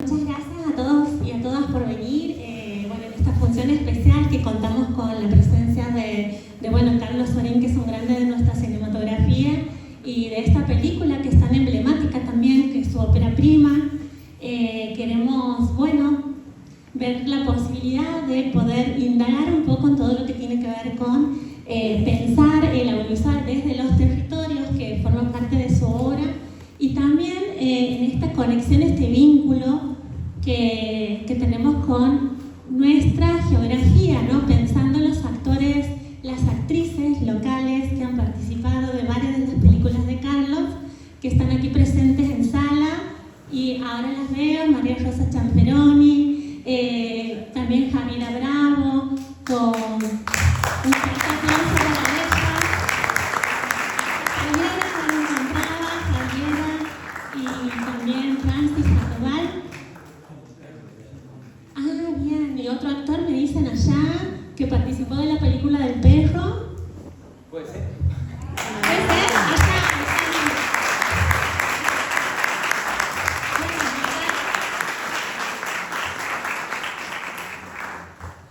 Muchas gracias a todos y a todas por venir. Bueno, en esta función especial que contamos con la presencia de Carlos Sorín, que es un grande de nuestra cinematografía, y de esta película que es tan emblemática también, que es su ópera prima. Queremos, ver la posibilidad de poder indagar un poco en todo lo que tiene que ver con pensar el audiovisual desde los territorios que forman parte de su obra, y también en esta conexión, este vínculo que tenemos con nuestra geografía, ¿no? Pensando en los actores, las actrices locales que han participado de varias de las películas de Carlos, que están aquí presentes en sala, y ahora las veo: María Rosa Champeroni, también Javiera Bravo, con un fuerte aplauso para ella. Javiera, y también Francis Sandoval. Bien, y otro actor me dicen allá que participó de la película del perro. Puede ser. ¿Puede ser? Allá.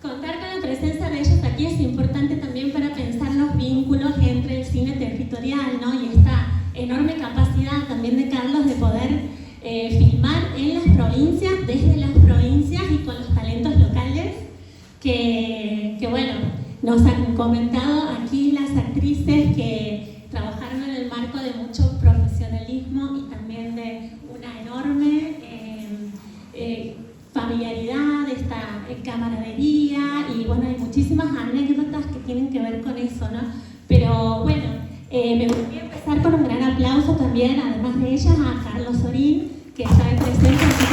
Contar con la presencia de ellos aquí es importante también para pensar los vínculos entre el cine territorial, ¿no? Y esta enorme capacidad también de Carlos de poder filmar en las provincias, desde las provincias y con los talentos locales que nos han comentado aquí las actrices, que trabajaron en el marco de mucho profesionalismo y también de una enorme familiaridad, esta camaradería, y hay muchísimas anécdotas que tienen que ver con eso, ¿no? Pero me gustaría empezar con un gran aplauso también, además de ellas, a Carlos Sorín, que está presente aquí.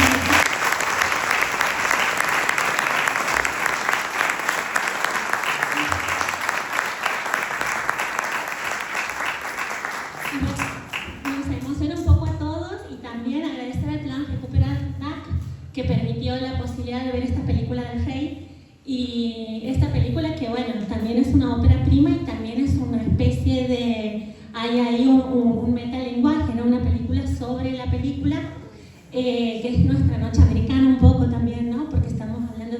Nos emociona un poco a todos, y también agradecer al plan Recuperar DAC, que permitió la posibilidad de ver esta película del Rey, y esta película que también es una ópera prima y también es una especie de, hay ahí un metalenguaje, ¿no? Una película sobre la película, que es nuestra noche americana un poco también, ¿no? Porque estamos hablando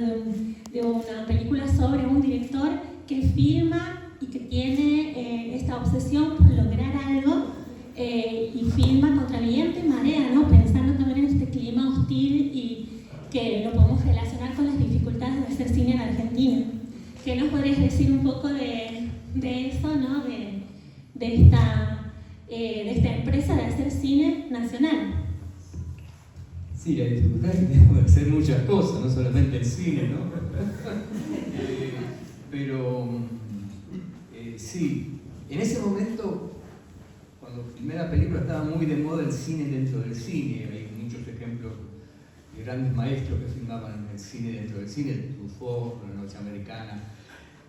de una película sobre un director que filma y que tiene esta obsesión por lograr algo, y filma contra viento y marea, ¿no? Pensando también en este clima hostil, y que lo podemos relacionar con las dificultades de hacer cine en Argentina. ¿Qué nos podrías decir un poco de eso, ¿no? de esta empresa de hacer cine nacional? Sí, la dificultad es que tenemos que hacer muchas cosas, no solamente el cine, ¿no? Sí, en ese momento, cuando filmé la película, estaba muy de moda el cine dentro del cine. Hay muchos ejemplos de grandes maestros que filmaban el cine dentro del cine, Truffaut, La Noche Americana,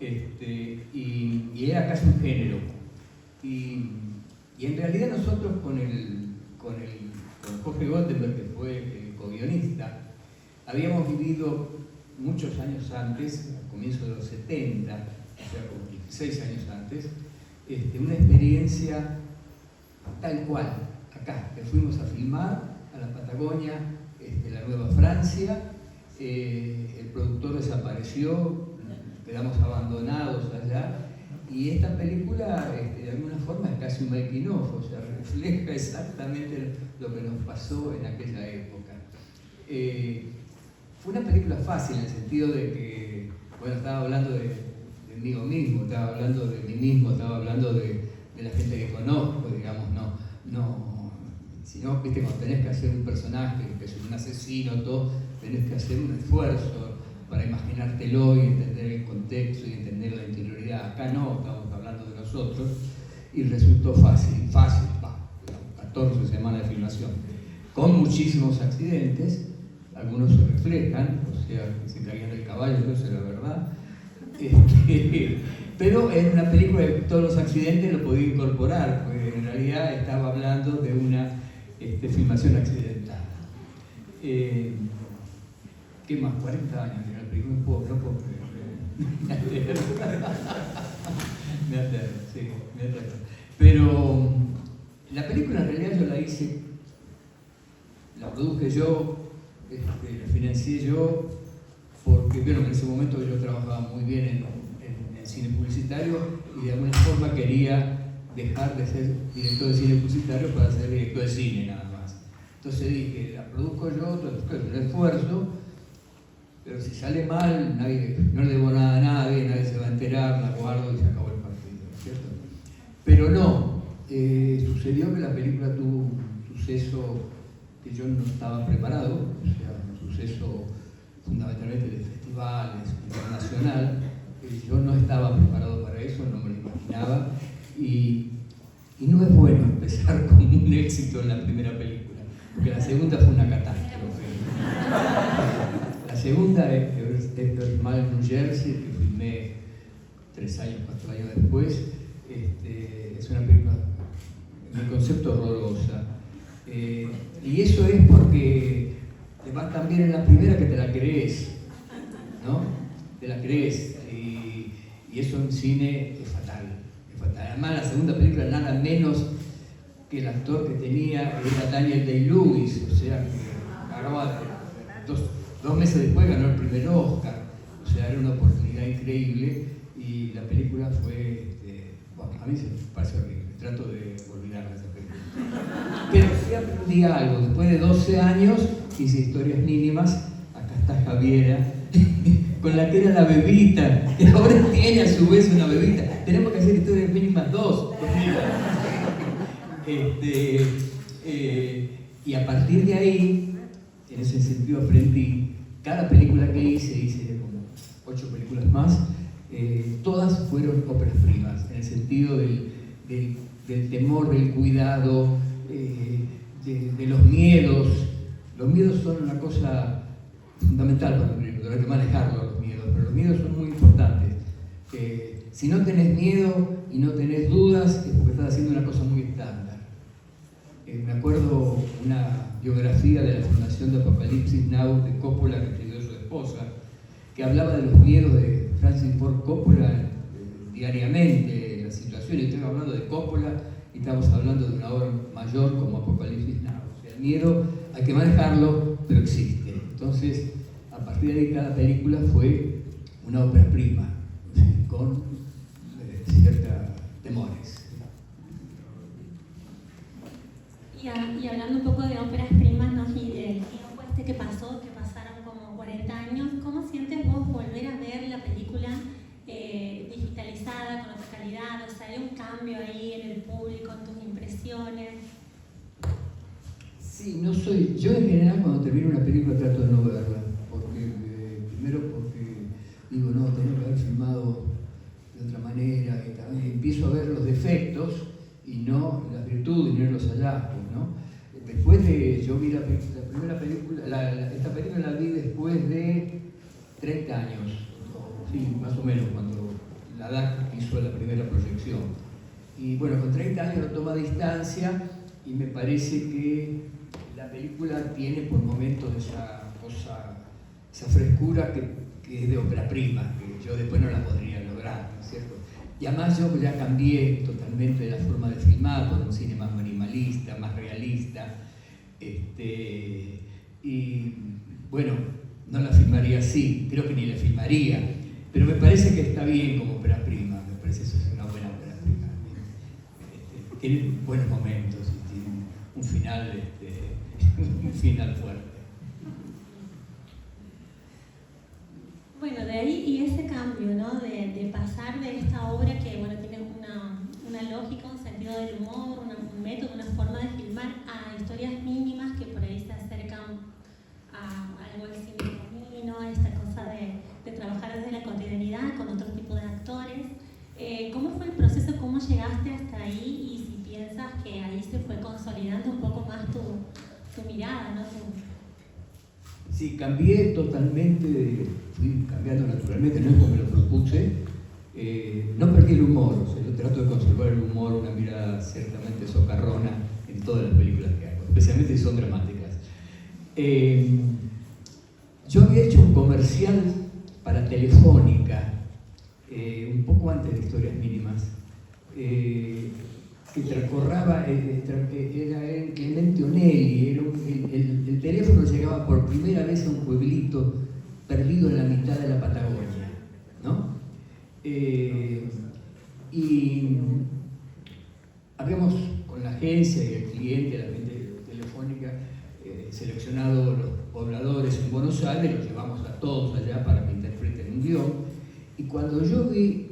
y era casi un género. Y en realidad nosotros con Jorge Goldenberg, que fue co-guionista, habíamos vivido muchos años antes, al comienzo de los 70, o sea, como 16 años antes, una experiencia tal cual, acá, que fuimos a filmar a la Patagonia, la Nueva Francia, el productor desapareció, quedamos abandonados allá, y esta película de alguna forma es casi un making of, o sea, refleja exactamente lo que nos pasó en aquella época. Fue una película fácil en el sentido de que, estaba hablando de mí mismo, estaba hablando de mí mismo, estaba hablando de la gente que conozco, digamos, si no, viste, cuando tenés que hacer un personaje, que es un asesino, todo, tenés que hacer un esfuerzo para imaginártelo y entender el contexto y entender la interioridad. Acá no, estamos hablando de nosotros, y resultó fácil, 14 semanas de filmación, con muchísimos accidentes, algunos se reflejan, o sea, que se caían del caballo, eso era verdad, pero en una película de todos los accidentes lo podía incorporar, porque en realidad estaba hablando de una filmación accidental. ¿Qué más? 40 años en la película, no puedo creer. Me aterro, sí, me aterro. Pero la película en realidad yo la hice, la produje yo, financié yo porque, bueno, en ese momento yo trabajaba muy bien en cine publicitario y de alguna forma quería dejar de ser director de cine publicitario para ser director de cine nada más. Entonces dije, la produzco yo, el esfuerzo, pero si sale mal, no le debo nada a nadie se va a enterar, la guardo y se acabó el partido, ¿cierto? Pero no, sucedió que la película tuvo un suceso que yo no estaba preparado, o sea, un suceso fundamentalmente de festivales, internacional, yo no estaba preparado para eso, no me lo imaginaba, y no es bueno empezar con un éxito en la primera película, porque la segunda fue una catástrofe. La segunda es Mal New Jersey, que filmé 3 años, 4 años después, es una película, en mi concepto, horrorosa. Y eso es porque te va tan bien en la primera que te la crees, ¿no? Te la crees, y eso en cine es fatal, es fatal. Además, la segunda película, nada menos que el actor que tenía era Daniel Day-Lewis, o sea, que agarraba 2 meses después ganó el primer Oscar, o sea, era una oportunidad increíble, y la película fue, bueno, a mí se me parece horrible, trato de olvidarla esa película. Pero sí aprendí algo, después de 12 años hice Historias Mínimas, acá está Javiera, con la que era la bebita, que ahora tiene a su vez una bebita. Tenemos que hacer Historias Mínimas 2. Y a partir de ahí, en ese sentido aprendí, cada película que hice como 8 películas más, todas fueron óperas primas, en el sentido del temor, del cuidado, de los miedos. Los miedos son una cosa fundamental para un libro, hay que manejarlo, los miedos, pero los miedos son muy importantes. Si no tenés miedo y no tenés dudas, es porque estás haciendo una cosa muy estándar. Me acuerdo una biografía de la Fundación de Apocalipsis Now de Coppola, que escribió su esposa, que hablaba de los miedos de Francis Ford Coppola diariamente, las situaciones. Estamos hablando de Coppola y estamos hablando de una obra mayor como Apocalipsis Now. O sea, el miedo hay que manejarlo, pero existe. Entonces, a partir de ahí, cada película fue una ópera prima, con ciertos temores. Y hablando un poco de óperas primas, ¿no? Y del tiempo que pasó, que pasaron como 40 años, ¿cómo sientes vos volver a ver la película digitalizada, con otra calidad? O sea, ¿hay un cambio ahí en el público, en tus impresiones? Sí, yo en general cuando termino una película trato de no verla, primero porque digo, no, tengo que haber filmado de otra manera, y también empiezo a ver los defectos y no las virtudes ni los hallazgos, ¿no? Después yo vi la primera película, esta película la vi después de 30 años, sí, más o menos, cuando la DAC hizo la primera proyección. Y bueno, con 30 años lo toma a distancia y me parece que la película tiene por momentos esa cosa, esa frescura que es de ópera prima, que yo después no la podría lograr, ¿no es cierto? Y además yo ya cambié totalmente de la forma de filmar por un cine más minimalista, más realista, y bueno, no la filmaría así, creo que ni la filmaría, pero me parece que está bien como ópera prima, me parece que eso es una buena ópera prima. Tiene buenos momentos y tiene un final fuerte. Bueno, de ahí y ese cambio, ¿no? De pasar de esta obra que, bueno, tiene una lógica, un sentido del humor, un método, una forma de filmar, a historias mínimas que por ahí se acercan a algo del cine camino, a esta cosa de trabajar desde la cotidianidad con otro tipo de actores. ¿Cómo fue el proceso? ¿Cómo llegaste hasta ahí? Y si piensas que ahí se fue consolidando un poco más tu mirada, ¿no? Sí, cambié totalmente, fui cambiando naturalmente, no es como me lo propuse. No perdí el humor, o sea, yo trato de conservar el humor, una mirada ciertamente socarrona en todas las películas que hago, especialmente si son dramáticas. Yo había hecho un comercial para Telefónica, un poco antes de Historias Mínimas, que que transcorraba, era Clemente Onelli, el teléfono llegaba por primera vez a un pueblito perdido en la mitad de la Patagonia, ¿no? Y habíamos con la agencia y el cliente, la gente telefónica, seleccionado los pobladores en Buenos Aires, los llevamos a todos allá para que interpreten un guión, y cuando yo vi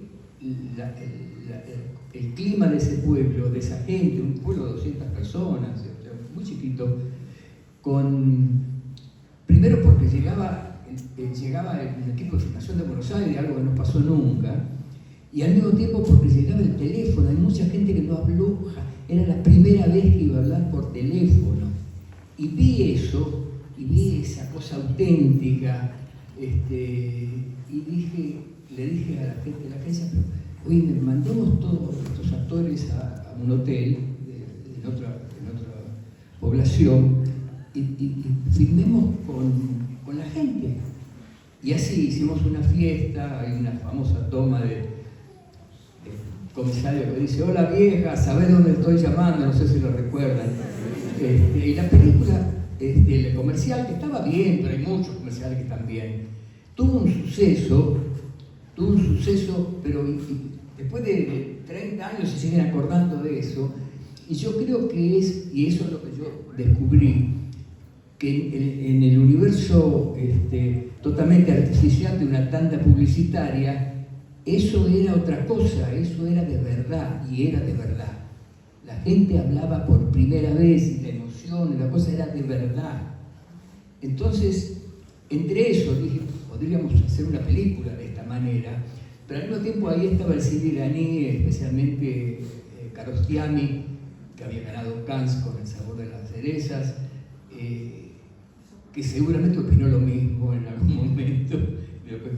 el clima de ese pueblo, de esa gente, un pueblo de 200 personas, muy chiquito, primero porque llegaba el equipo de filmación de Buenos Aires, algo que no pasó nunca, y al mismo tiempo porque llegaba el teléfono, hay mucha gente que no habló, era la primera vez que iba a hablar por teléfono, y vi eso, y vi esa cosa auténtica, y le dije a la gente de la agencia, oye, mandemos todos estos actores a un hotel en otra población y filmemos con la gente. Y así hicimos una fiesta, hay una famosa toma del comisario que dice, hola vieja, ¿sabés dónde estoy llamando? No sé si lo recuerdan. Y la película, el comercial, que estaba bien, pero hay muchos comerciales que están bien, tuvo un suceso, pero después de 30 años se siguen acordando de eso, y yo creo que y eso es lo que yo descubrí, que en el universo totalmente artificial de una tanda publicitaria, eso era otra cosa, eso era de verdad, y era de verdad. La gente hablaba por primera vez, y la emoción, y la cosa era de verdad. Entonces, entre eso dije, podríamos hacer una película de esta manera, pero al mismo tiempo ahí estaba el cine iraní, especialmente Kiarostami, que había ganado Cannes con El sabor de las cerezas, que seguramente opinó lo mismo en algún momento de lo que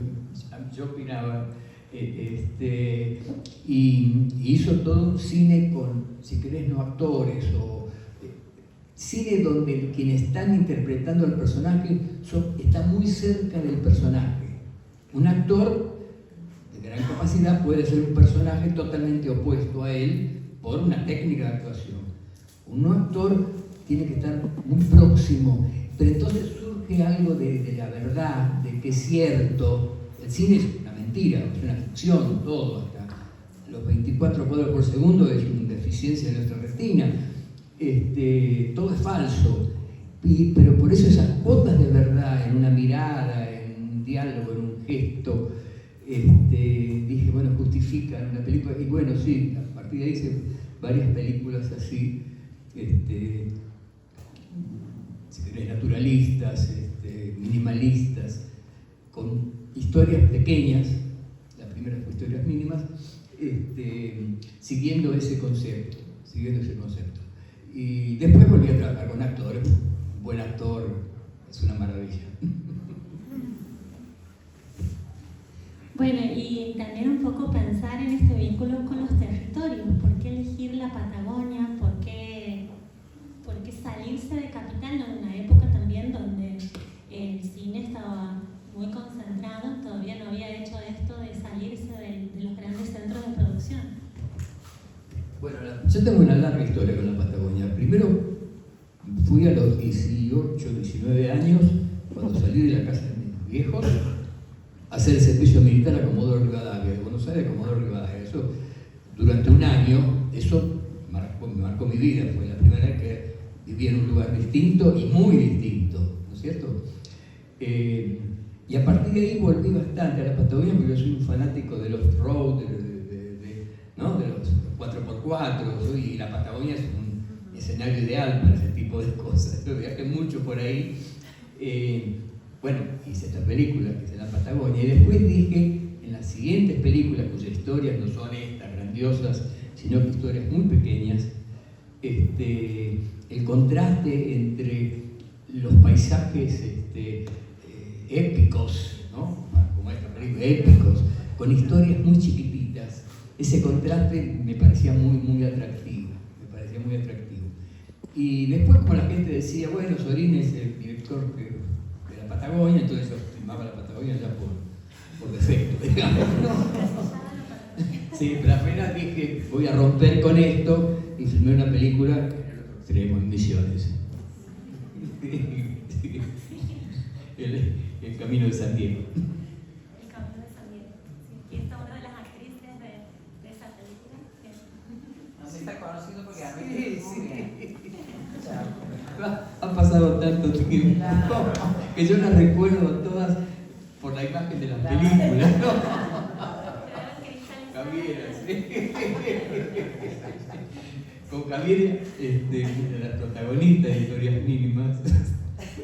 yo opinaba, y hizo todo un cine con, si querés, no actores, o cine donde quienes están interpretando al personaje está muy cerca del personaje. Un actor de gran capacidad puede ser un personaje totalmente opuesto a él por una técnica de actuación. Un no actor tiene que estar muy próximo, pero entonces surge algo de la verdad, de que es cierto. El cine es una mentira, es una ficción, todo, hasta los 24 cuadros por segundo es una deficiencia de nuestra retina, todo es falso, pero por eso esas cuotas de verdad en una mirada, en un diálogo, en un gesto, dije, bueno, justifican una película, y bueno, sí, a partir de ahí hice varias películas así, naturalistas, minimalistas, con historias pequeñas, la primera fue historias mínimas, siguiendo ese concepto. Y después volví a trabajar con actores, un buen actor, es una maravilla. Bueno, y también un poco pensar en este vínculo con los territorios. ¿Por qué elegir la Patagonia? ¿Por qué salirse de Capital en una época también donde el cine estaba muy concentrado? Todavía no había hecho esto de salirse de los grandes centros de producción. Bueno, yo tengo una larga historia con la Patagonia. Primero fui a los 18, 19 años, cuando salí de la casa de mis viejos, a hacer el servicio militar a Comodoro Rivadavia, de Buenos Aires a Comodoro Rivadavia. Eso, durante un año, eso me marcó mi vida. Fue la primera vez que viví en un lugar distinto y muy distinto, ¿no es cierto? Y a partir de ahí volví bastante a la Patagonia, porque yo soy un fanático de los road, ¿no? De los 4x4, y la Patagonia es un escenario ideal para ese tipo de cosas. Yo viajé mucho por ahí. Bueno, hice esta película que es en la Patagonia, y después dije, en las siguientes películas, cuyas historias no son estas grandiosas, sino que historias muy pequeñas, el contraste entre los paisajes épicos, ¿no? Como esta película, épicos, con historias muy chiquititas, ese contraste me parecía muy atractivo, Y después, como la gente decía, bueno, Sorín es el director de la Patagonia, entonces yo filmaba la Patagonia ya por defecto, digamos. Sí, pero apenas dije, voy a romper con esto, y filmé una película en el otro extremo, en Misiones. El Camino de San Diego. El Camino de San Diego. Sí. Y esta es una de las actrices de esa película. No sé si está conocido porque a mí Sí. Ha pasado tanto tiempo que yo las recuerdo todas por la imagen de las películas. Javiera, sí. Con Javiera, la protagonista de Historias Mínimas,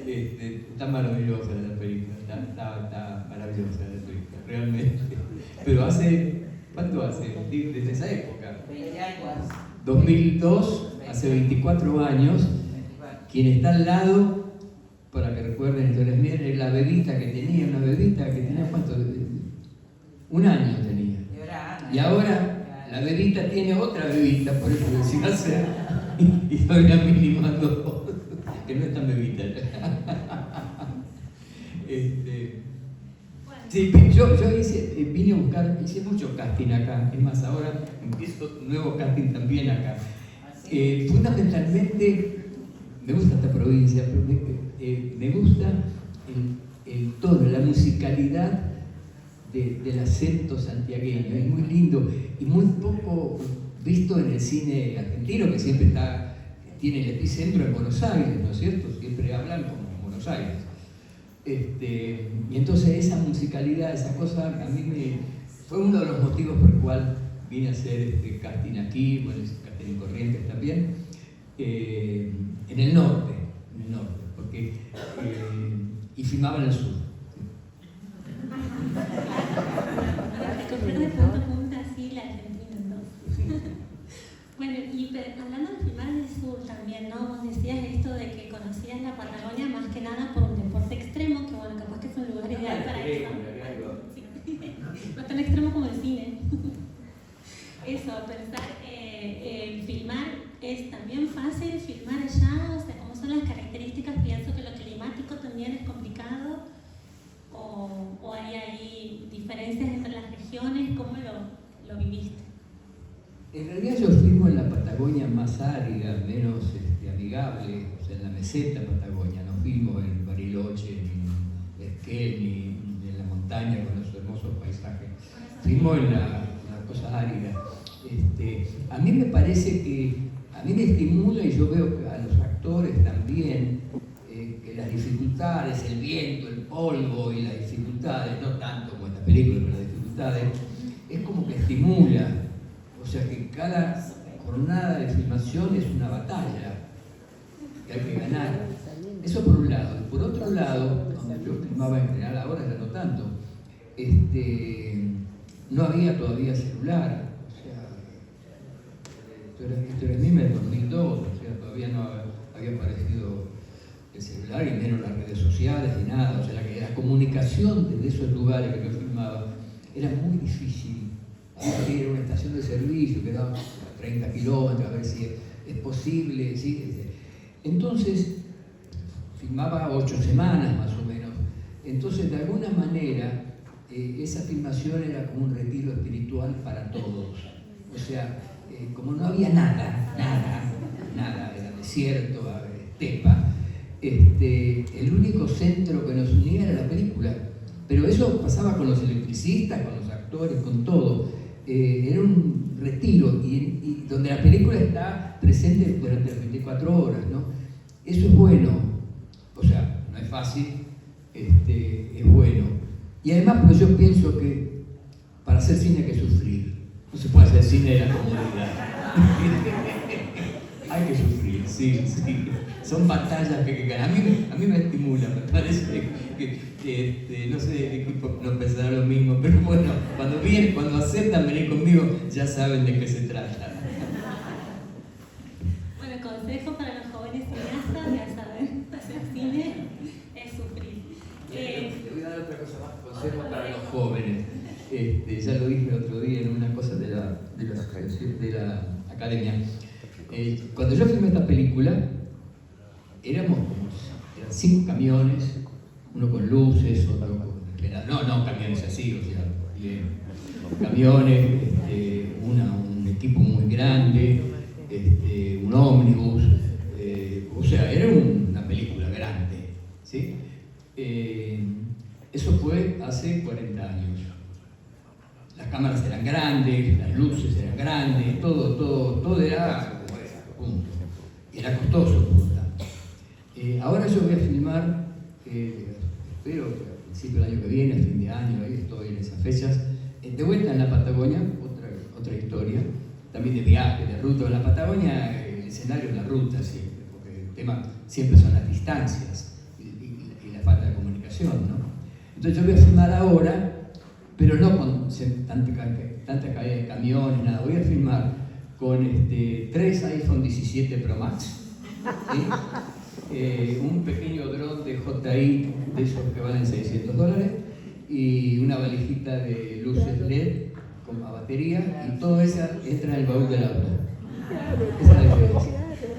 está maravillosa la película, está maravillosa la película, realmente. Pero ¿cuánto hace? Desde esa época. 20 años. 2002, hace 24 años. Quien está al lado, para que recuerden Historias Mínimas, es la bebita que tenía, una bebita que tenía, ¿cuánto? 1 año tenía. Y ahora la bebita tiene otra bebita, por eso decía hacer Historias Mínimas 2, que no es tan bebita. Sí, yo vine a buscar, hice mucho casting acá, es más, ahora empiezo nuevo casting también acá. Fundamentalmente, me gusta esta provincia, pero me gusta el tono, la musicalidad del acento santiagueño, es muy lindo y muy poco visto en el cine argentino, que siempre tiene el epicentro en Buenos Aires, ¿no es cierto? Siempre hablan como Buenos Aires. Y entonces esa musicalidad, esa cosa, a mí fue uno de los motivos por el cual vine a hacer casting aquí, bueno, casting en Corrientes también, en el norte, porque, y filmaba en el sur. De pronto junta así la Argentina, entonces. Bueno, y hablando de filmar en el sur también, ¿no? Vos decías esto de que conocías la Patagonia más que nada por un deporte extremo, que bueno, capaz que es un lugar ideal para eso. Sí. No tan extremo como el cine. Eso, pensar, filmar es también fácil, filmar allá, o sea, ¿cómo son las características? Pienso que lo climático también es complicado, o hay ahí diferencias entre las regiones, ¿cómo lo viviste? En realidad yo filmo en la Patagonia más árida, menos amigable, o sea, en la meseta Patagonia, no filmo en Bariloche, ni en Esquel, ni en la montaña con los hermosos paisajes. Filmo en la cosa árida. A mí me parece que, a mí me estimula, y yo veo que a los actores también, que las dificultades, el viento, el polvo y las dificultades, no tanto como en la película, pero las dificultades, es como que estimula. O sea que cada jornada de filmación es una batalla que hay que ganar. Eso por un lado. Y por otro lado, donde yo filmaba en general, ahora ya no tanto, no había todavía celular. O sea, Historias Mínimas del 2002, o sea, todavía no había aparecido el celular y menos las redes sociales ni nada. O sea, la comunicación desde esos lugares que yo filmaba era muy difícil. Era una estación de servicio que daba 30 kilómetros, a ver si es posible. ¿Sí? Entonces, filmaba 8 semanas más o menos. Entonces, de alguna manera, esa filmación era como un retiro espiritual para todos. O sea, como no había nada, era desierto, estepa. El único centro que nos unía era la película. Pero eso pasaba con los electricistas, con los actores, con todo. Era un retiro y donde la película está presente durante las 24 horas, ¿no? Eso es bueno, o sea, no es fácil, es bueno. Y además, pues yo pienso que para hacer cine hay que sufrir, no se puede hacer cine de la comodidad. Hay que sufrir, sí. Son batallas que hay que ganar. A mí me estimula, me parece que no sé, el equipo no pensará lo mismo, pero bueno, cuando aceptan venir conmigo, ya saben de qué se trata. Bueno, consejo para los jóvenes cineastas, ya saben, hacer cine es sufrir. Le voy a dar otra cosa más, consejo para los jóvenes. Ya lo dije el otro día en una cosa de la academia. Cuando yo filmé esta película, eran 5 camiones, uno con luces, otro con... No camiones así, o sea, bien. Camiones, un equipo muy grande, un ómnibus, o sea, era una película grande, ¿sí? Eso fue hace 40 años. Las cámaras eran grandes, las luces eran grandes, todo era como era, punto. Y era costoso, punto. Ahora yo voy a filmar, espero que a principio del año que viene, a fin de año, ahí estoy en esas fechas, de vuelta en la Patagonia, otra historia, también de viaje, de ruta. En la Patagonia el escenario es la ruta siempre, porque el tema siempre son las distancias y la falta de comunicación, ¿no? Entonces yo voy a filmar ahora, pero no con tanta caída de camiones, nada. Voy a filmar con 3 iPhone 17 Pro Max, ¿sí? Un pequeño dron de JI de esos que valen $600 y una valijita de luces LED con batería, y todo eso entra en el baúl del auto. Esa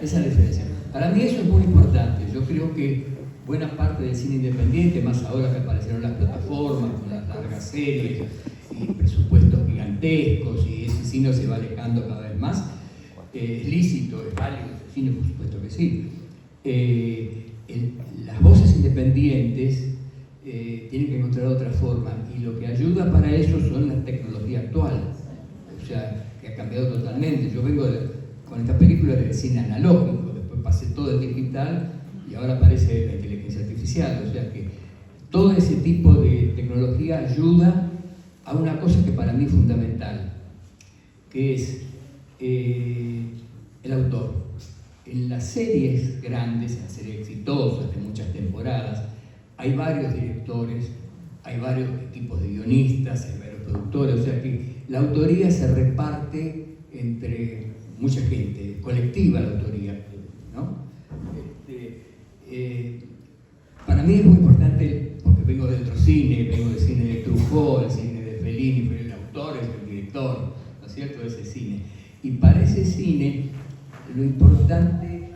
es la diferencia. Para mí eso es muy importante. Yo creo que buena parte del cine independiente, más ahora que aparecieron las plataformas con las largas series y presupuestos gigantescos, y ese cine se va alejando cada vez más, es lícito, es válido ese cine, por supuesto que sí. Las voces independientes tienen que encontrar otra forma, y lo que ayuda para eso son la tecnología actual, o sea, que ha cambiado totalmente. Yo vengo con esta película del cine analógico, después pasé todo el digital y ahora aparece la inteligencia artificial, o sea que todo ese tipo de tecnología ayuda a una cosa que para mí es fundamental, que es el autor. En las series grandes, en las series exitosas de muchas temporadas, hay varios directores, hay varios tipos de guionistas, hay varios productores, o sea que la autoría se reparte entre mucha gente, colectiva la autoría, ¿no? Para mí es muy importante, porque vengo de otro cine, vengo del cine de Truffaut, el cine de Fellini, pero el autor es el director, ¿no es cierto?, de ese cine. Y para ese cine, lo importante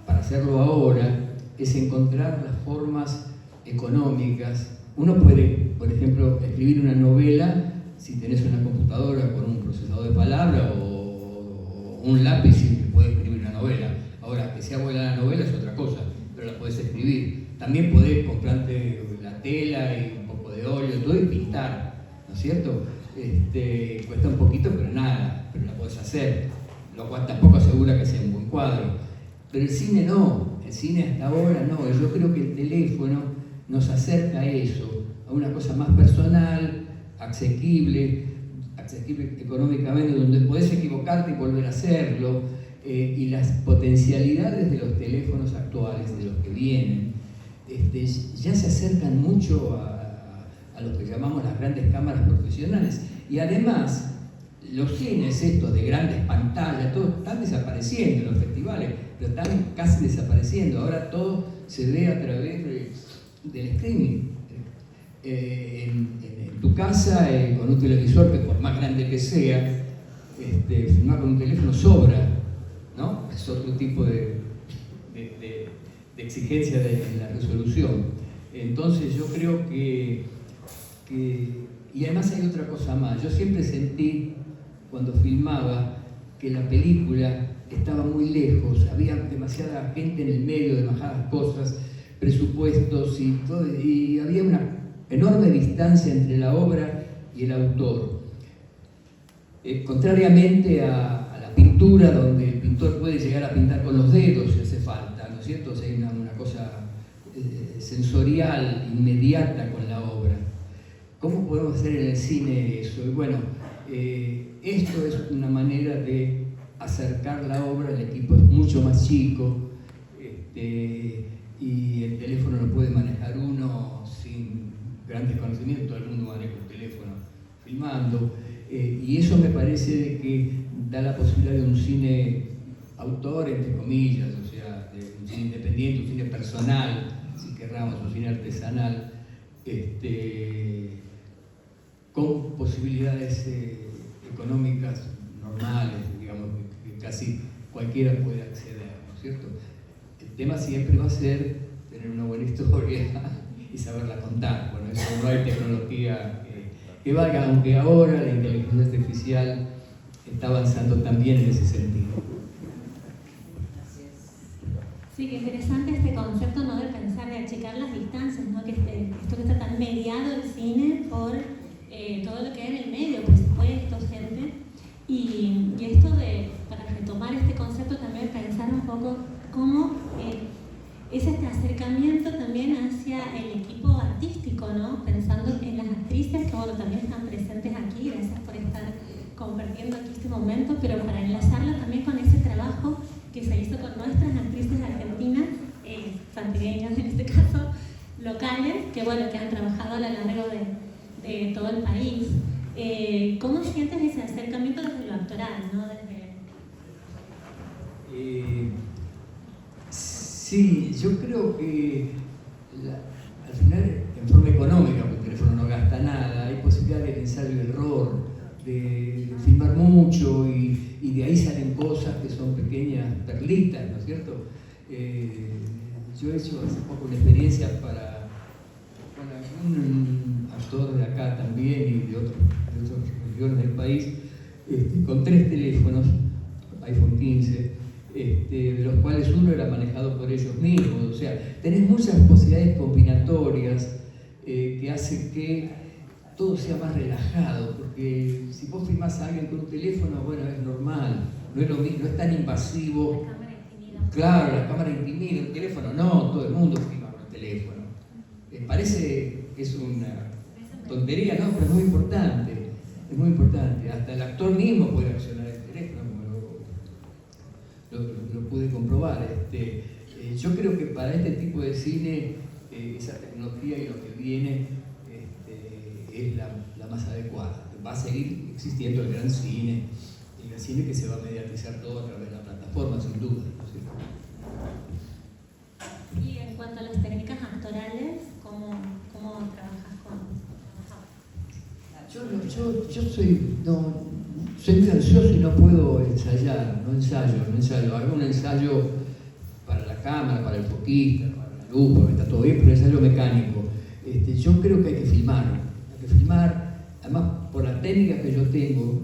para hacerlo ahora es encontrar las formas económicas. Uno puede, por ejemplo, escribir una novela si tenés una computadora con un procesador de palabra o un lápiz, y puedes escribir una novela. Ahora, que sea buena la novela es otra cosa, pero la podés escribir. También podés comprarte la tela y un poco de óleo, todo, y pintar, ¿no es cierto? Cuesta un poquito, pero nada, pero la podés hacer, lo cual tampoco asegura que sea un buen cuadro. Pero el cine no, el cine hasta ahora no. Yo creo que el teléfono nos acerca a eso, a una cosa más personal, asequible económicamente, donde podés equivocarte y volver a hacerlo, y las potencialidades de los teléfonos actuales, de los que vienen, ya se acercan mucho a lo que llamamos las grandes cámaras profesionales. Y además, los cines estos de grandes pantallas, todos están desapareciendo en los festivales, pero están casi desapareciendo. Ahora todo se ve a través del streaming. En tu casa, con un televisor que por más grande que sea, filmar con un teléfono sobra, ¿no? Es otro tipo de exigencia en la resolución. Entonces yo creo que... Y además hay otra cosa más. Yo siempre sentí, cuando filmaba, que la película estaba muy lejos, había demasiada gente en el medio, demasiadas cosas, presupuestos y todo, y había una enorme distancia entre la obra y el autor. Contrariamente a la pintura, donde el pintor puede llegar a pintar con los dedos si hace falta, ¿no es cierto? O sea, hay una cosa sensorial, inmediata con la obra. ¿Cómo podemos hacer en el cine eso? Y bueno, esto es una manera de acercar la obra. El equipo es mucho más chico, y el teléfono lo puede manejar uno sin grandes conocimientos. Todo el mundo maneja un teléfono filmando, y eso me parece de que da la posibilidad de un cine autor, entre comillas, o sea, de un cine independiente, un cine personal, si querramos, un cine artesanal, con posibilidades económicas normales, digamos, que casi cualquiera puede acceder, ¿no es cierto? El tema siempre va a ser tener una buena historia y saberla contar. Bueno, eso no hay tecnología que valga, aunque ahora la inteligencia artificial está avanzando también en ese sentido. Sí, qué interesante este concepto, ¿no?, de pensar, de achicar las distancias, ¿no?, que esto que está tan mediado el cine por todo lo que hay en el medio, presupuestos, gente, y esto de, para retomar este concepto, también pensar un poco cómo es este acercamiento también hacia el equipo artístico, ¿no?, pensando en las actrices que, bueno, también están presentes aquí, gracias por estar compartiendo aquí este momento, pero para enlazarlo también con ese trabajo que se hizo con nuestras actrices argentinas, santiagueñas en este caso, locales, que bueno, que han trabajado a lo largo de todo el país. ¿Cómo sientes ese acercamiento desde lo actoral, ¿no? Sí, yo creo que al final, en forma económica, porque el teléfono no gasta nada, hay posibilidad del ensayo y error, de filmar mucho y de ahí salen cosas que son pequeñas perlitas, ¿no es cierto? Yo he hecho hace poco una experiencia para un actor de acá también y de otras regiones del país, con 3 teléfonos, iPhone 15, de los cuales uno era manejado por ellos mismos. O sea, tenés muchas posibilidades combinatorias que hacen que todo sea más relajado, porque si vos filmás a alguien con un teléfono, bueno, es normal, no es lo mismo, no es tan invasivo. La cámara intimida. Claro, la cámara intimida, el teléfono no, todo el mundo filma con el teléfono. Parece que es una tontería, ¿no? Pero es muy importante, hasta el actor mismo puede accionar el teléfono, como lo pude comprobar. Yo creo que para este tipo de cine, esa tecnología y lo que viene es la más adecuada. Va a seguir existiendo el gran cine, el cine que se va a mediatizar todo a través de la plataforma, sin duda, ¿no es cierto? Y en cuanto a las técnicas actorales, ¿cómo trabajas con? Yo soy muy ansioso y no puedo ensayar, no ensayo. Hago un ensayo para la cámara, para el foquista, para la luz, porque está todo bien, pero un ensayo mecánico. Yo creo que hay que filmar, además por la técnica que yo tengo,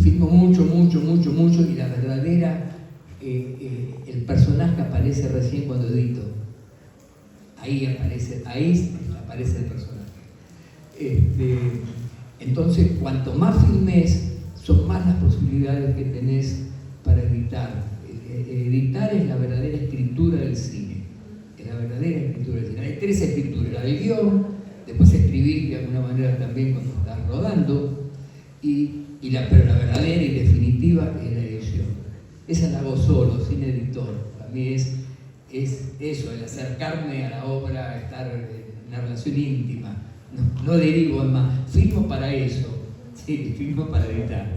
filmo mucho y la verdadera, el personaje aparece recién cuando edito. Ahí aparece el personaje. Entonces, cuanto más filmes, son más las posibilidades que tenés para editar. Editar es la verdadera escritura del cine. Hay 3 escrituras: la del guión, después escribir de alguna manera también cuando estás rodando, pero la verdadera y definitiva es la edición. Esa la hago solo, sin editor. Para mí es eso, el acercarme a la obra, estar en una relación íntima. No derivo más, filmo para eso, sí, filmo para editar.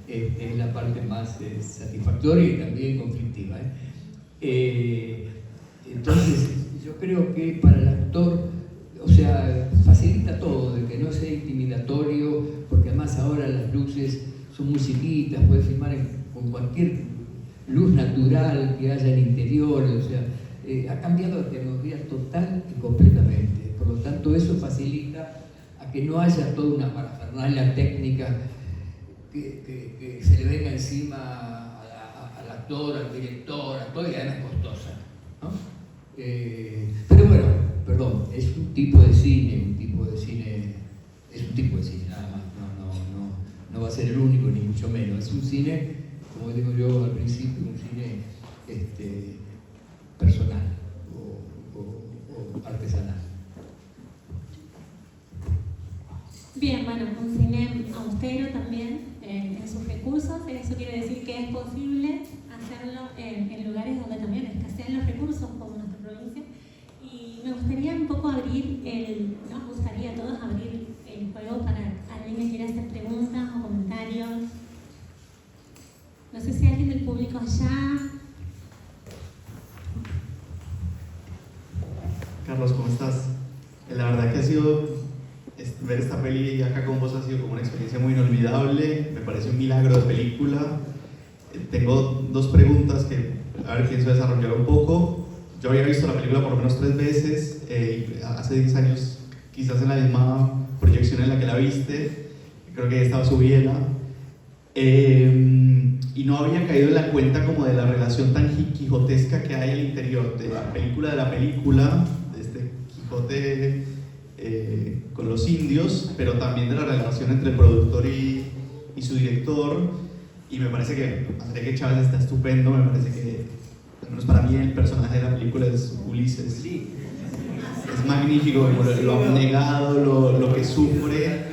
Es la parte más satisfactoria y también conflictiva. Entonces, yo creo que para el actor, o sea, facilita todo, de que no sea intimidatorio, porque además ahora las luces son muy chiquitas, puedes filmar con cualquier luz natural que haya en el interior, o sea, ha cambiado la tecnología total y completamente. Por lo tanto, eso facilita a que no haya toda una parafernalia técnica que se le venga encima al actor, al director, a todo, y además es costosa, ¿no? Pero bueno, perdón, es un tipo de cine, nada más, no va a ser el único ni mucho menos. Es un cine, como digo yo al principio, un cine personal o artesanal. Bien, bueno, un cine austero también en sus recursos. Eso quiere decir que es posible hacerlo en lugares donde también escasean los recursos, como nuestra provincia. Y me gustaría un poco nos gustaría a todos abrir el juego para alguien que quiera hacer preguntas o comentarios. No sé si hay alguien del público allá. Carlos, ¿cómo estás? La verdad que ha sido, ver esta peli acá con vos ha sido como una experiencia muy inolvidable, me parece un milagro de película. Tengo 2 preguntas que a ver quién se desarrollar un poco. Yo había visto la película por lo menos 3 veces, hace 10 años quizás en la misma proyección en la que la viste, creo que estaba su biela. Y no había caído en la cuenta como de la relación tan quijotesca que hay al interior de la película, de este Quijote con los indios, pero también de la relación entre el productor y su director. Y me parece que André Chávez está estupendo, me parece que, al menos para mí, el personaje de la película es Ulises. Es magnífico, como lo abnegado, lo que sufre.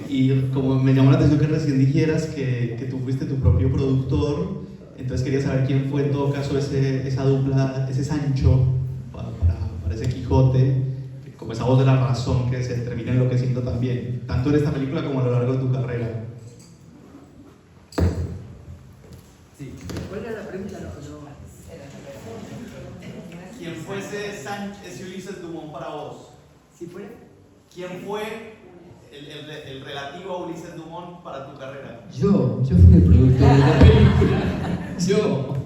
Y como me llamó la atención que recién dijeras que tú fuiste tu propio productor, entonces quería saber quién fue en todo caso esa dupla, ese Sancho para ese Quijote, como esa voz de la razón que se termina enloqueciendo también, tanto en esta película como a lo largo de tu carrera. Sí. ¿Cuál era la pregunta? ¿Quién fue ese Ulises Dumont para vos? ¿Sí fue? ¿Quién fue el relativo a Ulises Dumont para tu carrera? Yo fui el productor de la película. Yo.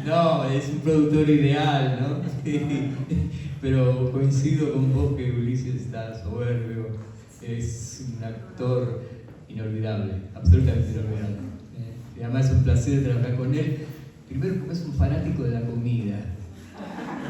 No, es un productor ideal, ¿no? Pero coincido con vos que Ulises está soberbio. Es un actor inolvidable, absolutamente inolvidable. Y además es un placer trabajar con él. Primero porque es un fanático de la comida.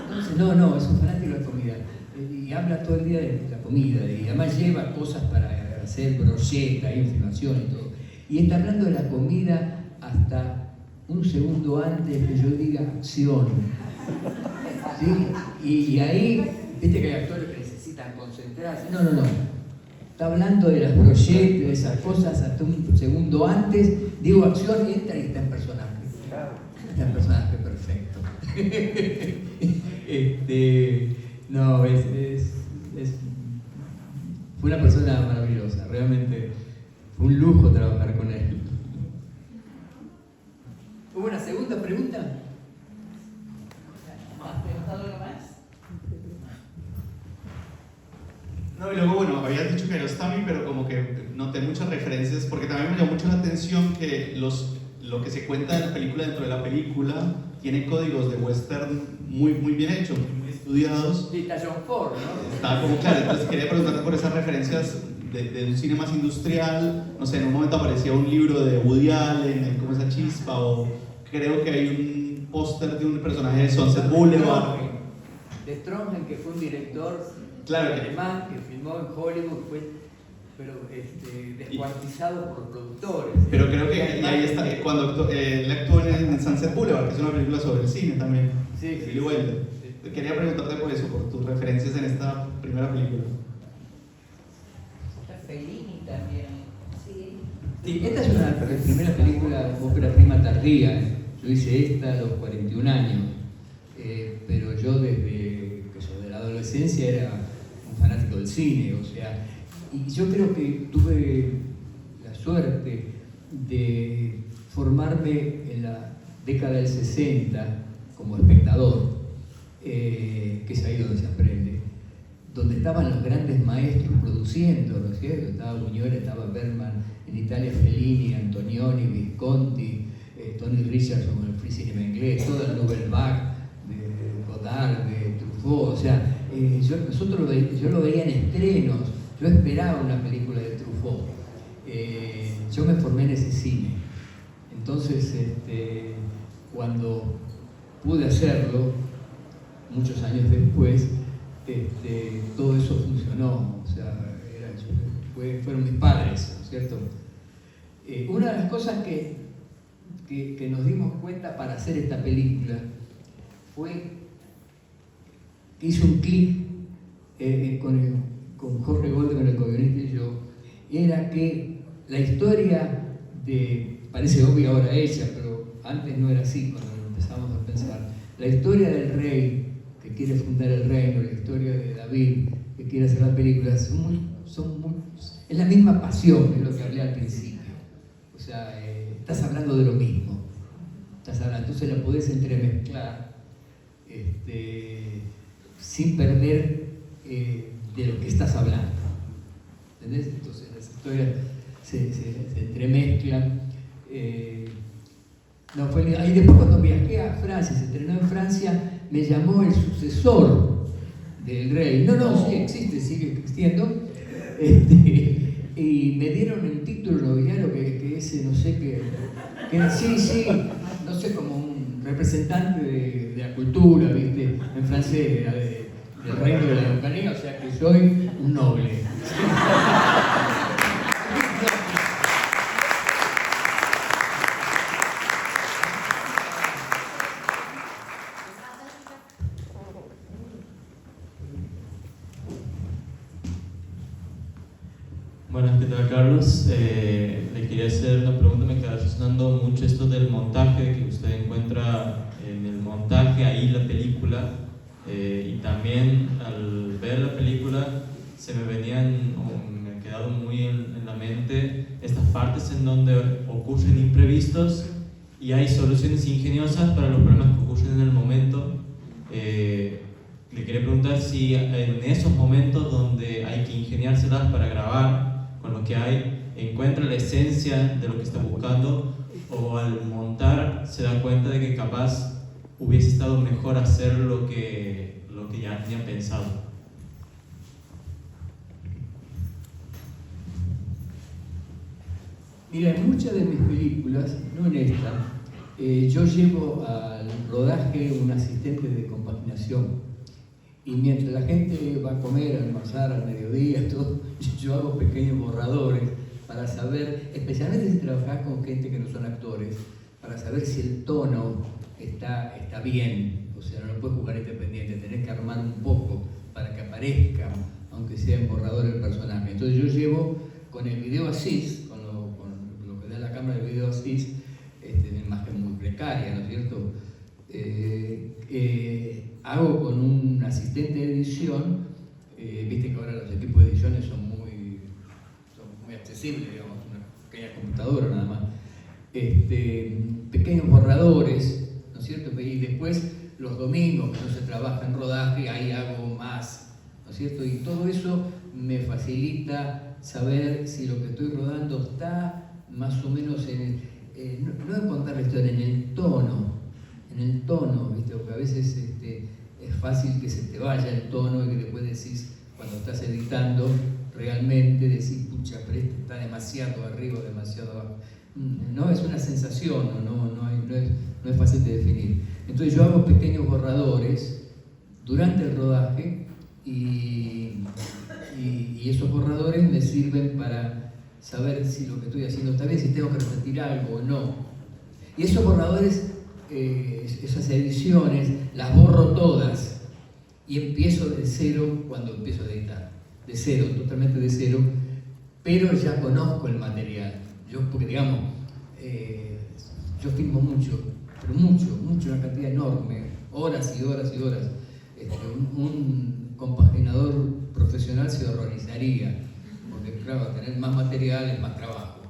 Entonces, no, es un fanático de la comida. Y habla todo el día de la comida. Y además lleva cosas para hacer brocheta, información y todo. Y está hablando de la comida hasta un segundo antes que yo diga acción. ¿Sí? Y ahí, viste que hay actores que necesitan concentrarse. No. Está hablando de las brochetas, de esas cosas hasta un segundo antes. Digo acción, entra y está en personaje. Está en personaje perfecto. Fue una persona maravillosa. Realmente fue un lujo trabajar con él. ¿Hubo una segunda pregunta? ¿Has preguntado algo más? No, y luego, bueno, habías dicho que Kiarostami, pero como que noté muchas referencias, porque también me llamó mucho la atención que lo que se cuenta de la película dentro de la película tiene códigos de western muy bien hechos, muy estudiados. Sí, está John Ford, ¿no? Estaba como claro, entonces quería preguntarte por esas referencias de un cine más industrial. No sé, en un momento aparecía un libro de Woody Allen, como esa chispa, o creo que hay un póster de un personaje de Sunset Boulevard. De Trondheim, que fue un director alemán que filmó en Hollywood, pero descuartizado por productores. Pero creo que ahí está, cuando él actuó en Sunset Boulevard, que es una película sobre el cine también. Sí. Billy Wilder. Quería preguntarte por eso, por tus referencias en esta primera película. Fellini también. Sí, esta es una primera película, ópera prima tardía. Yo hice esta a los 41 años, pero yo desde de la adolescencia era un fanático del cine, o sea, y yo creo que tuve la suerte de formarme en la década del 60 como espectador, que es ahí donde se aprende, donde estaban los grandes maestros produciendo, ¿no es cierto? Estaba Buñuel, estaba Bergman, en Italia Fellini, Antonioni, Visconti, Tony Richardson con el Free Cinema inglés, todo el Nouvelle Vague de Godard, de Truffaut, o sea, yo lo veía en estrenos, yo esperaba una película de Truffaut, yo me formé en ese cine, entonces cuando pude hacerlo, muchos años después, todo eso funcionó, o sea, fueron mis padres, ¿no es cierto? Una de las cosas que nos dimos cuenta para hacer esta película fue que hizo un clic con Jorge Goldman, el co-guionista, y yo, era que la historia parece obvia ahora hecha, pero antes no era así cuando empezamos a pensar, la historia del rey que quiere fundar el reino, la historia de David que quiere hacer la película, es la misma pasión, es lo que hablé al principio. O sea, estás hablando de lo mismo. Entonces la podés entremezclar sin perder de lo que estás hablando. ¿Entendés? Entonces las historias se entremezclan. Ahí después cuando viajé a Francia, se estrenó en Francia, me llamó el sucesor del rey. Sí existe, sigue existiendo. y me dieron el título nobiliario que ese, no sé qué, que sí, no sé, como un representante de la cultura, ¿viste? En francés, era del reino de la Eucanía, o sea que soy un noble. Buenas, ¿qué tal, Carlos? Le quería hacer una pregunta, me queda resonando mucho esto del montaje, que usted encuentra en el montaje ahí la película, y también al ver la película se me venían, o me han quedado muy en la mente estas partes en donde ocurren imprevistos y hay soluciones ingeniosas para los problemas que ocurren en el momento. Le quería preguntar si en esos momentos donde hay que ingeniárselas para grabar con lo que hay, encuentra la esencia de lo que está buscando, o al montar se da cuenta de que capaz hubiese estado mejor hacer lo que ya tenía pensado. Mira, en muchas de mis películas, no en esta, yo llevo al rodaje un asistente de compaginación. Y mientras la gente va a comer, a almorzar al mediodía, todo, yo hago pequeños borradores para saber, especialmente si trabajas con gente que no son actores, para saber si el tono está bien. O sea, no lo puedes jugar independiente, tenés que armar un poco para que aparezca, aunque sea en borrador el personaje. Entonces yo llevo con el video assist, con lo que da la cámara del video assist, una imagen muy precaria, ¿no es cierto? Hago con un asistente de edición, viste que ahora los equipos de ediciones son muy accesibles, digamos, una pequeña computadora nada más, pequeños borradores, ¿no es cierto? Y después los domingos que no se trabaja en rodaje, ahí hago más, ¿no es cierto? Y todo eso me facilita saber si lo que estoy rodando está más o menos en no en contar la historia, en el tono, ¿viste? Porque a veces es fácil que se te vaya el tono y que después decís, cuando estás editando, realmente decís, pucha, pero este está demasiado arriba, demasiado abajo. No es una sensación, no es fácil de definir. Entonces yo hago pequeños borradores durante el rodaje y esos borradores me sirven para saber si lo que estoy haciendo está bien, si tengo que repetir algo o no. Y esos borradores, esas ediciones, las borro todas y empiezo de cero cuando empiezo a editar. De cero, totalmente de cero, pero ya conozco el material. Porque digamos, yo filmo mucho, pero mucho, una cantidad enorme, horas y horas y horas. Un compaginador profesional se horrorizaría, porque claro, tener más material es más trabajo.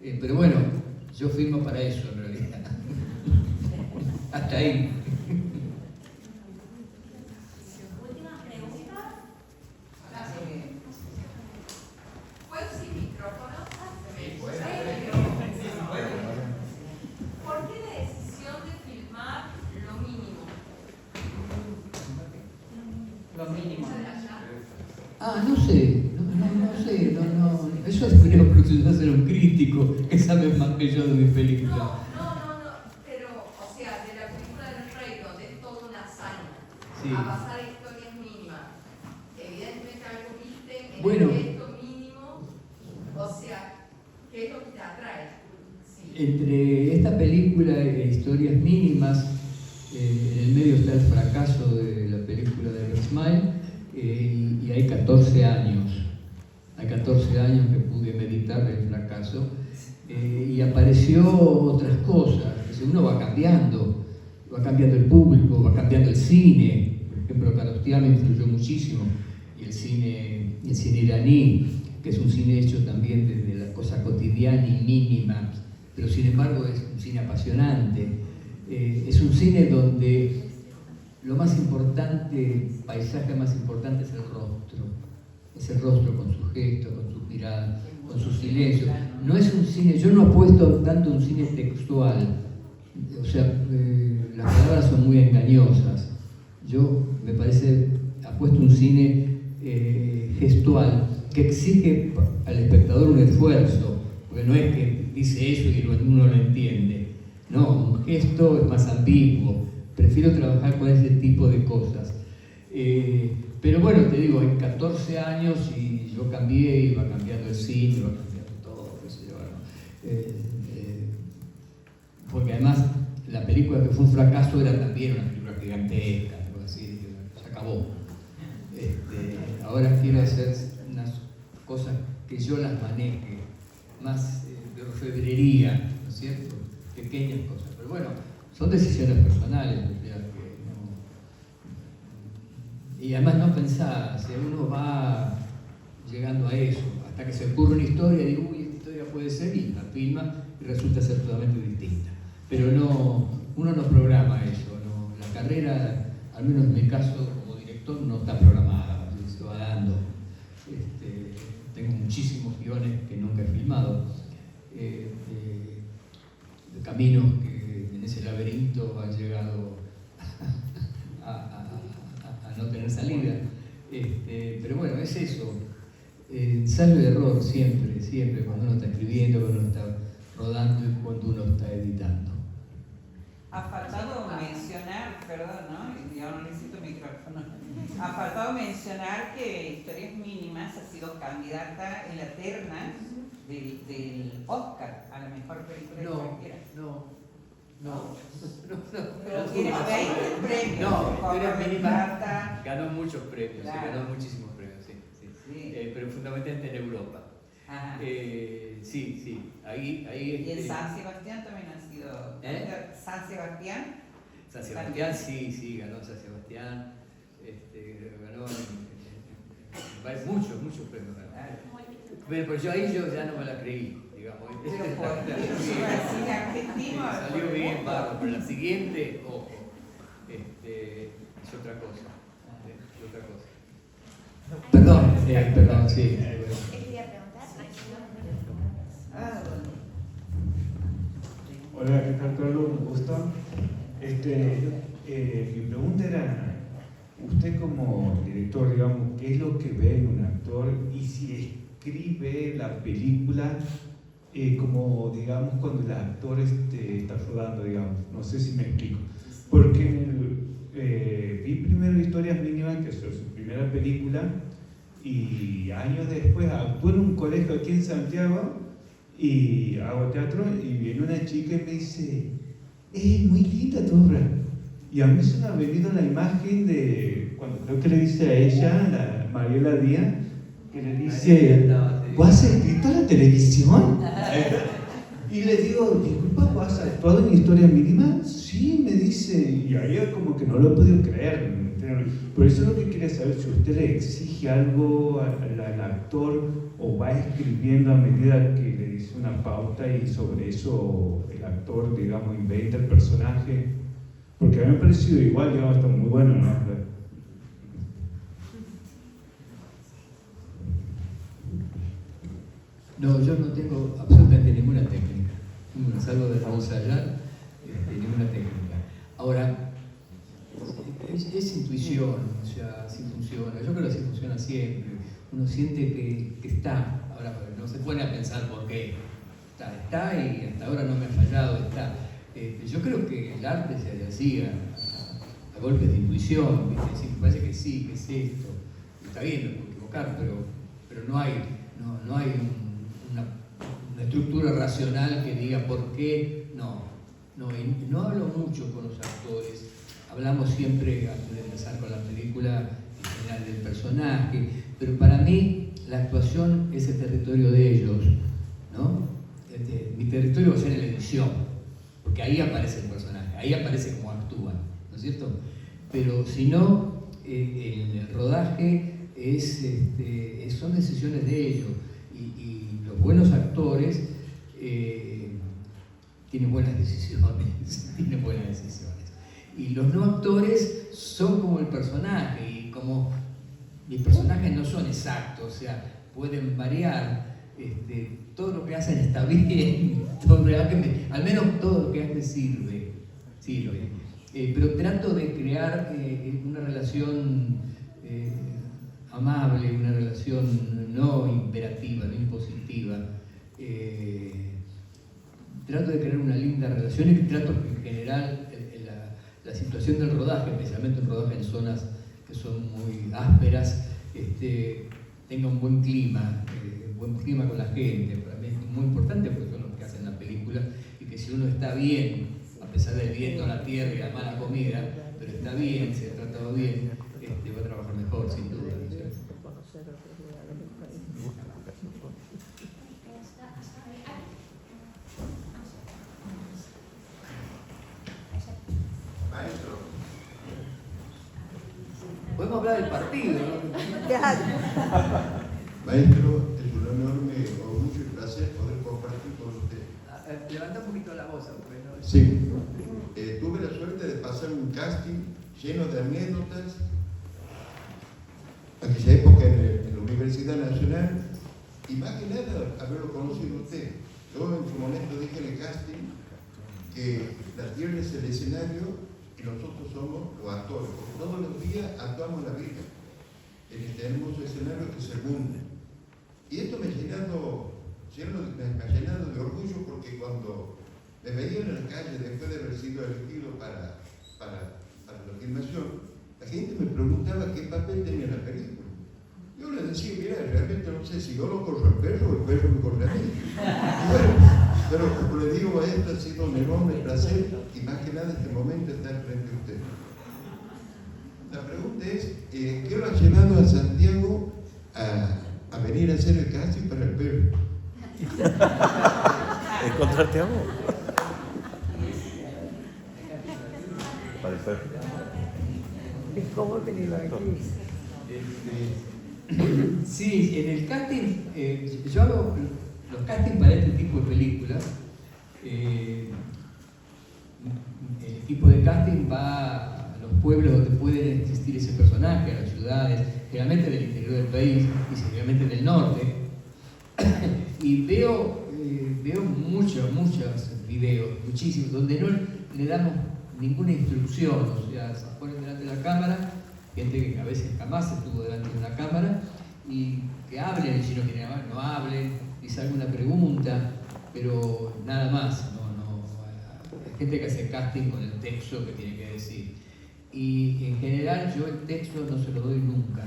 Pero bueno, yo filmo para eso en realidad. Hasta ahí. Última pregunta. ¿Puedo sin micrófono? ¿Por qué la decisión de filmar lo mínimo? Lo mínimo. No sé. Eso creo que se hacer un crítico que sabe más que yo de mis películas. No, pero, o sea, de la película del Rey, donde es toda una hazaña, Sí. a pasar a historias mínimas. Evidentemente algo viste en Bueno. el gesto mínimo, o sea, ¿qué es lo que te atrae? Sí. Entre esta película e Historias Mínimas, en el medio está el fracaso de la película de Ever Smile, y hay 14 años. Hay 14 años que pude meditar el fracaso, y apareció otras cosas. Uno va cambiando el público, va cambiando el cine. Por ejemplo, Kiarostami me influyó muchísimo, y el cine iraní, que es un cine hecho también desde la cosa cotidiana y mínima, pero sin embargo es un cine apasionante. Es un cine donde lo más importante, el paisaje más importante es el rostro. Es el rostro con sus gestos, con sus miradas, con sus silencios. No es un cine, yo no apuesto tanto un cine textual. O sea, las palabras son muy engañosas. Yo, me parece, apuesto un cine gestual, que exige al espectador un esfuerzo, porque no es que dice eso y uno lo entiende. No, un gesto es más ambiguo. Prefiero trabajar con ese tipo de cosas. Pero bueno, te digo, en 14 años y yo cambié, iba cambiando el cine, iba cambiando todo, qué sé yo, ¿no? Porque además la película que fue un fracaso era también una película gigantesca, algo así, se acabó. Ahora quiero hacer unas cosas que yo las maneje, más de orfebrería, ¿no es cierto? Pequeñas cosas. Pero bueno, son decisiones personales, y además no pensadas, uno va llegando a eso, hasta que se ocurre una historia y digo, uy, esta historia puede ser, y la filma y resulta ser totalmente distinta. Pero no, uno no programa eso, no. La carrera, al menos en mi caso como director, no está programada, se va dando. Tengo muchísimos guiones que nunca he filmado, de caminos que en ese laberinto han llegado a no tener salida. Pero bueno, es eso, ensayo y error siempre, siempre, cuando uno está escribiendo, cuando uno está rodando y cuando uno está editando. Ha faltado mencionar, perdón, ¿no? Yo no necesito micrófono. Ha faltado mencionar que Historias Mínimas ha sido candidata en la terna del Oscar a la mejor película extranjera. Pero tiene 20 premios. No, Historias Mínimas Plata. ganó muchos premios, Claro. ganó muchísimos premios, sí. Pero fundamentalmente en Europa. Ajá. Sí, ahí Y en San Sebastián también ha sido. San Sebastián. San Sebastián, sí, ganó San Sebastián, ganó muchos premios ganó. Pero yo ahí ya no me la creí, digamos. Pero por cine argentino. Salió bien, barro, pero la siguiente, ojo, es otra cosa. Perdón, sí. Hola, ¿qué tal, Carlos? Un gusto. Mi pregunta era, usted como director, digamos, ¿qué es lo que ve en un actor? Y si escribe la película como, digamos, cuando el actor está rodando, digamos. No sé si me explico. Porque vi primero Historias Mínimas, que es su primera película, y años después actué en un colegio aquí en Santiago, y hago teatro, y viene una chica y me dice, es muy linda tu obra. Y a mí se me ha venido la imagen de, cuando creo que le dice a ella, la Mariela Díaz, que le dice, ¿vos has escrito a la televisión? Y le digo, disculpa, ¿vos has actuado en Historias Mínimas? Sí, me dice, y ahí como que no lo he podido creer. Por eso es lo que quería saber, si usted le exige algo al actor o va escribiendo a medida que le dice una pauta y sobre eso el actor, digamos, inventa el personaje. Porque a mí me ha parecido igual, digamos, está muy bueno, ¿no? No, yo no tengo absolutamente ninguna técnica, salvo de ensayar, ninguna técnica. Ahora, es intuición, o sea, si funciona. Yo creo que así funciona siempre. Uno siente que está. Ahora, no se pone a pensar por qué. Está y hasta ahora no me ha fallado, está. Yo creo que el arte se hace así, a golpes de intuición, ¿viste? Decir, me parece que sí, que es esto. Está bien, me puedo equivocar, pero no hay una estructura racional que diga por qué. No hablo mucho con los actores. Hablamos siempre, antes de empezar con la película, en general del personaje, pero para mí la actuación es el territorio de ellos, ¿no? Mi territorio va a ser en la edición, porque ahí aparece el personaje, ahí aparece cómo actúan, ¿no es cierto? Pero si no, en el rodaje son decisiones de ellos, y los buenos actores tienen buenas decisiones. Y los no actores son como el personaje, y como mis personajes no son exactos, o sea, pueden variar, todo lo que hacen está bien, al menos todo lo que hacen sirve. Pero trato de crear una relación amable, una relación relación no imperativa, no impositiva. Trato de crear una linda relación y trato que en general la situación del rodaje, especialmente el rodaje en zonas que son muy ásperas, tenga un buen clima con la gente. Para mí es muy importante porque son los que hacen la película, y que si uno está bien, a pesar del viento, la tierra y la mala comida, pero está bien, se ha tratado bien, va a trabajar mejor, sin duda, ¿no es cierto? Maestro. Podemos hablar del partido, ¿no? Maestro, es un enorme orgullo y placer poder compartir con usted. Levanta un poquito la voz, pues, ¿no? Sí, tuve la suerte de pasar un casting lleno de anécdotas. Aquella época en la Universidad Nacional, y más que nada haberlo conocido usted. Yo en su momento dije en el casting que la tierra es el escenario y nosotros somos los actores. Todos los días actuamos la vida en este hermoso escenario que es el mundo. Y esto me ha llenado de orgullo, porque cuando me veían en la calle después de haber sido elegido para la filmación, la gente me preguntaba qué papel tenía la película. Yo les decía, mira, realmente no sé si yo lo corro al perro o el perro me corre a mí. Y bueno, pero como le digo, a esto ha sido un enorme placer, y más que nada este momento estar frente a usted. La pregunta es, ¿qué lo ha llevado a Santiago a venir a hacer el casting para el perro? ¿Encontrarte a vos? Para el perro. ¿Cómo he venido aquí? Sí, en el casting, yo hago los castings para este tipo de películas. El equipo de casting va a los pueblos donde pueden existir ese personaje, a las ciudades, generalmente del interior del país y seguramente del norte. Y veo muchos videos, muchísimos, donde no le damos ninguna instrucción, o sea, se ponen delante de la cámara, gente que a veces jamás estuvo delante de una cámara, y que hablen, si no quieren hablar, no hablen, dice alguna pregunta, pero nada más. Hay gente que hace casting con el texto que tiene que decir. Y en general yo el texto no se lo doy nunca.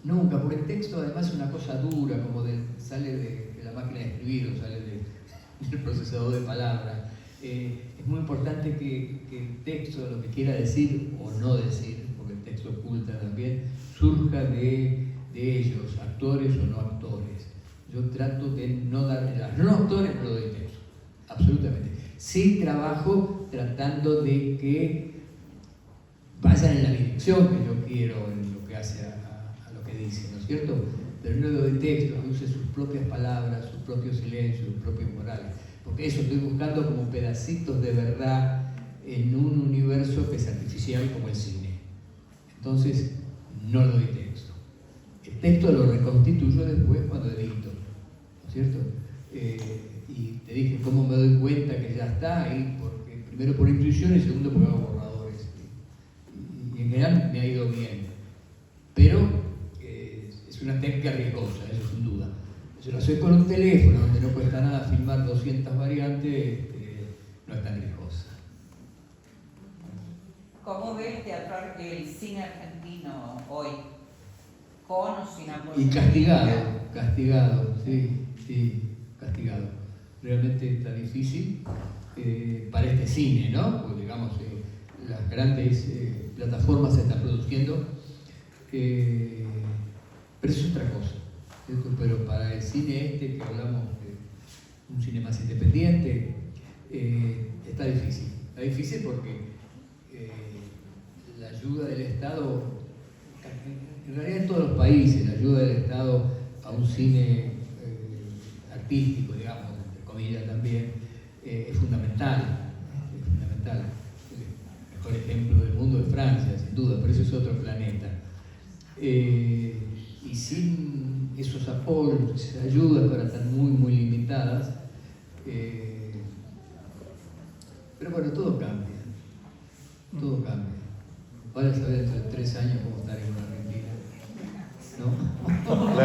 Nunca, porque el texto además es una cosa dura, como sale de la máquina de escribir o sale del procesador de palabras. Es muy importante que el texto, lo que quiera decir o no decir, porque el texto oculta también, surja de ellos, actores o no actores. Yo trato de no darle a los no actores, no doy texto, absolutamente. Sí trabajo tratando de que vayan en la dirección que yo quiero, en lo que hace a lo que dice, ¿no es cierto? Pero no le doy texto, que use sus propias palabras, sus propios silencios, sus propios morales. Porque eso estoy buscando como pedacitos de verdad en un universo que es artificial como el cine. Entonces, no le doy texto. El texto lo reconstituyo después cuando edito, ¿no es cierto? Y te dije cómo me doy cuenta que ya está ahí, porque primero por intuición y segundo porque hago borradores. Y en general me ha ido bien. Pero es una técnica riesgosa, eso sin duda. Si lo haces con un teléfono donde no cuesta nada filmar 200 variantes, no es tan riesgosa. ¿Cómo ve el teatro, el cine argentino hoy? ¿Con o sin apoyo? Y castigado, sí, castigado. Realmente está difícil para este cine, ¿no? Porque digamos, las grandes plataformas se están produciendo, pero eso es otra cosa. ¿Cierto? Pero para el cine que hablamos de un cine más independiente, está difícil. Está difícil porque la ayuda del Estado, en realidad en todos los países, la ayuda del Estado a un cine artístico, digamos, entre comillas también, es fundamental. Es fundamental. El mejor ejemplo del mundo es Francia, sin duda, pero eso es otro planeta. Y sin esos apoyos, esas ayudas que ahora están muy limitadas, pero bueno, todo cambia. Todo cambia. Van a saber dentro de 3 años cómo estar en una Argentina. ¿no?